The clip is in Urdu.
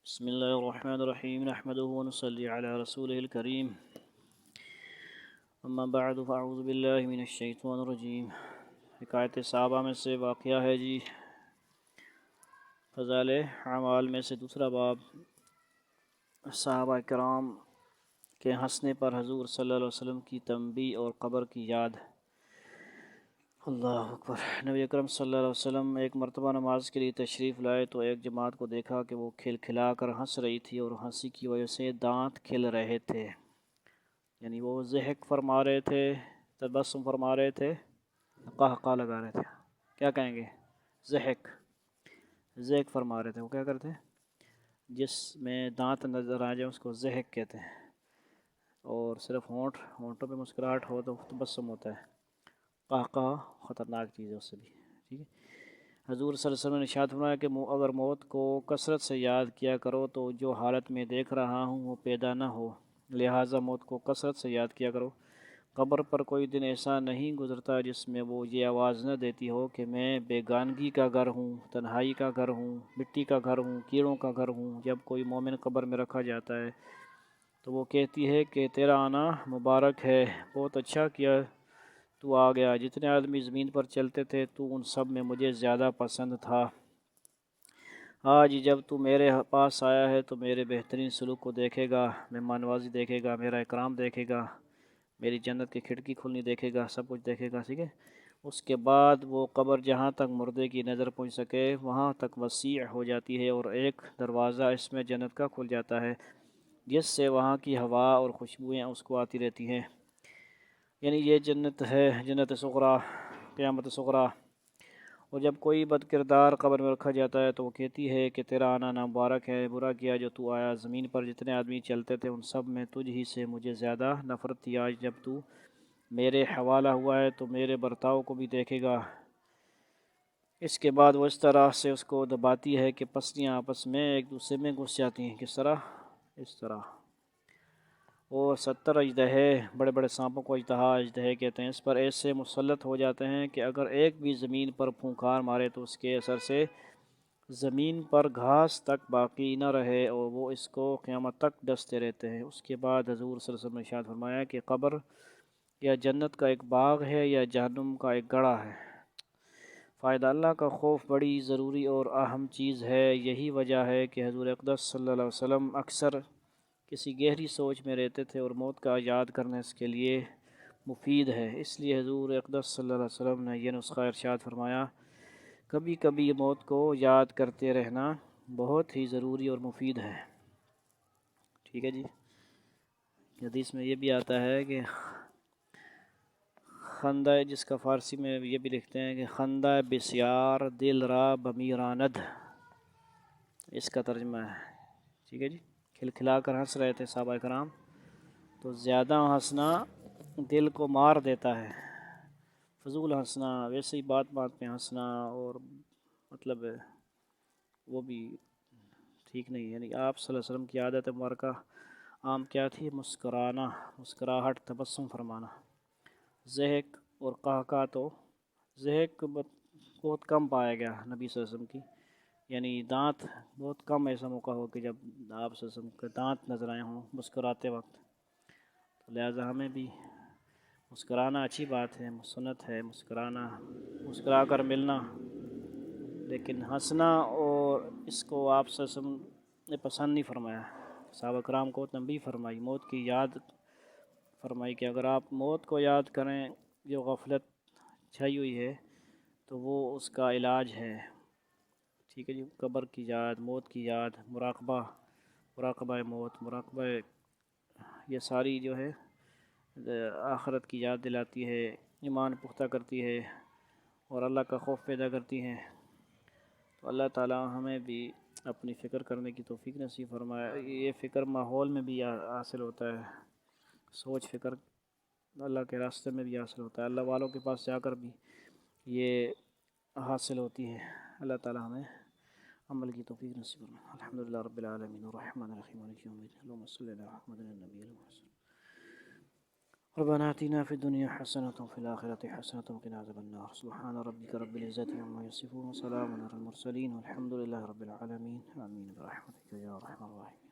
بسم اللہ الرحمن الرحیم نحمدہ ونصلی علی رسولہ الکریم اما بعد فاعوذ باللہ من الشیطان الرجیم۔ حکایت صحابہ میں سے واقعہ ہے جی، فضائل اعمال میں سے دوسرا باب، صحابہ کرام کے ہنسنے پر حضور صلی اللہ علیہ وسلم کی تنبیہ اور قبر کی یاد۔ اللہ اکبر۔ نبی اکرم صلی اللہ علیہ وسلم ایک مرتبہ نماز کے لیے تشریف لائے تو ایک جماعت کو دیکھا کہ وہ کھلکھلا کر ہنس رہی تھی اور ہنسی کی وجہ سے دانت کھل رہے تھے، یعنی وہ ضحک فرما رہے تھے، تبسم فرما رہے تھے، قہقہ لگا رہے تھے۔ کیا کہیں گے؟ ضحک فرما رہے تھے۔ وہ کیا کرتے ہیں؟ جس میں دانت نظر آ جائے اس کو ضحک کہتے ہیں، اور صرف ہونٹوں پہ مسکراہٹ ہو تو تبسم ہوتا ہے۔ قہقہ خطرناک چیز ہے اس سے بھی، ٹھیک ہے۔ حضور صلی اللہ علیہ وسلم نے ارشاد فرمایا کہ اگر موت کو کثرت سے یاد کیا کرو تو جو حالت میں دیکھ رہا ہوں وہ پیدا نہ ہو، لہٰذا موت کو کثرت سے یاد کیا کرو۔ قبر پر کوئی دن ایسا نہیں گزرتا جس میں وہ یہ آواز نہ دیتی ہو کہ میں بیگانگی کا گھر ہوں، تنہائی کا گھر ہوں، مٹی کا گھر ہوں، کیڑوں کا گھر ہوں۔ جب کوئی مومن قبر میں رکھا جاتا ہے تو وہ کہتی ہے کہ تیرا آنا مبارک ہے، بہت اچھا کیا تو آ گیا، جتنے آدمی زمین پر چلتے تھے تو ان سب میں مجھے زیادہ پسند تھا۔ آج جب تو میرے پاس آیا ہے تو میرے بہترین سلوک کو دیکھے گا، مہمان نوازی دیکھے گا، میرا اکرام دیکھے گا، میری جنت کی کھڑکی کھلنی دیکھے گا، سب کچھ دیکھے گا، ٹھیک ہے۔ اس کے بعد وہ قبر جہاں تک مردے کی نظر پہنچ سکے وہاں تک وسیع ہو جاتی ہے اور ایک دروازہ اس میں جنت کا کھل جاتا ہے جس سے وہاں کی ہوا اور خوشبوئیں اس کو آتی رہتی ہیں، یعنی یہ جنت ہے، جنت صغریٰ، قیامت صغریٰ۔ اور جب کوئی بد کردار قبر میں رکھا جاتا ہے تو وہ کہتی ہے کہ تیرا آنا نامبارک ہے، برا کیا جو تو آیا، زمین پر جتنے آدمی چلتے تھے ان سب میں تجھ ہی سے مجھے زیادہ نفرت تھی، آج جب تو میرے حوالہ ہوا ہے تو میرے برتاؤ کو بھی دیکھے گا۔ اس کے بعد وہ اس طرح سے اس کو دباتی ہے کہ پسلیاں آپس میں ایک دوسرے میں گھس جاتی ہیں۔ کس طرح؟ اس طرح۔ اور 70 اژدہے، بڑے بڑے سانپوں کو اژدہا اژدہے کہتے ہیں، اس پر ایسے مسلط ہو جاتے ہیں کہ اگر ایک بھی زمین پر پھونکار مارے تو اس کے اثر سے زمین پر گھاس تک باقی نہ رہے اور وہ اس کو قیامت تک ڈستے رہتے ہیں۔ اس کے بعد حضور صلی اللہ علیہ وسلم نے ارشاد فرمایا کہ قبر یا جنت کا ایک باغ ہے یا جہنم کا ایک گڑھا ہے۔ فائدہ: اللہ کا خوف بڑی ضروری اور اہم چیز ہے۔ یہی وجہ ہے کہ حضور اقدس صلی اللہ علیہ وسلم اکثر کسی گہری سوچ میں رہتے تھے اور موت کا یاد کرنا اس کے لیے مفید ہے۔ اس لیے حضور اقدس صلی اللہ علیہ وسلم نے یہ نسخہ ارشاد فرمایا، کبھی کبھی موت کو یاد کرتے رہنا بہت ہی ضروری اور مفید ہے، ٹھیک ہے جی۔ حدیث میں یہ بھی آتا ہے کہ خندہ، جس کا فارسی میں یہ بھی لکھتے ہیں کہ خندہ بسیار دل را بمیراند، اس کا ترجمہ ہے، ٹھیک ہے جی۔ کھلکھلا کر ہنس رہے تھے صحابہ کرام، تو زیادہ ہنسنا دل کو مار دیتا ہے، فضول ہنسنا، ویسے ہی بات بات پہ ہنسنا، اور مطلب وہ بھی ٹھیک نہیں ہے۔ یعنی آپ صلی اللہ علیہ وسلم کی عادت مبارکہ عام کیا تھی؟ مسکرانا، مسکراہٹ، تبسم فرمانا۔ ضحک اور قہقہ، تو ضحک بہت کم پایا گیا نبی صلی اللہ علیہ وسلم کی، یعنی دانت بہت کم ایسا موقع ہو کہ جب آپ صلی اللہ علیہ وسلم کے دانت نظر آئے ہوں مسکراتے وقت، تو لہٰذا ہمیں بھی مسکرانا اچھی بات ہے، سنت ہے مسکرانا، مسکرا کر ملنا، لیکن ہنسنا اور اس کو آپ صلی اللہ علیہ وسلم نے پسند نہیں فرمایا۔ صحابہ کرام کو تنبیہ فرمائی، موت کی یاد فرمائی کہ اگر آپ موت کو یاد کریں، جو غفلت چھائی ہوئی ہے، تو وہ اس کا علاج ہے، ٹھیک ہے جی۔ قبر کی یاد، موت کی یاد، مراقبہ موت، مراقبہ، یہ ساری جو ہے آخرت کی یاد دلاتی ہے، ایمان پختہ کرتی ہے اور اللہ کا خوف پیدا کرتی ہیں۔ تو اللہ تعالی ہمیں بھی اپنی فکر کرنے کی توفیق نصیب فرمائے۔ یہ فکر ماحول میں بھی حاصل ہوتا ہے، سوچ فکر اللہ کے راستے میں بھی حاصل ہوتا ہے، اللہ والوں کے پاس جا کر بھی یہ حاصل ہوتی ہے۔ اللہ تعالی ہمیں عمل کی توفیق نصیب فرمائے۔ الحمدللہ رب العالمین الرحمن الرحیم مالک یوم الدین اللہم صلی علی محمد النبی المحمد۔ ربنا آتنا في الدنيا حسنة وفي الآخرة حسنة وقنا عذاب النار سبحان ربك رب العزة عما يصفون وسلام على المرسلين والحمد لله رب العالمين آمين برحمتك يا أرحم الراحمين.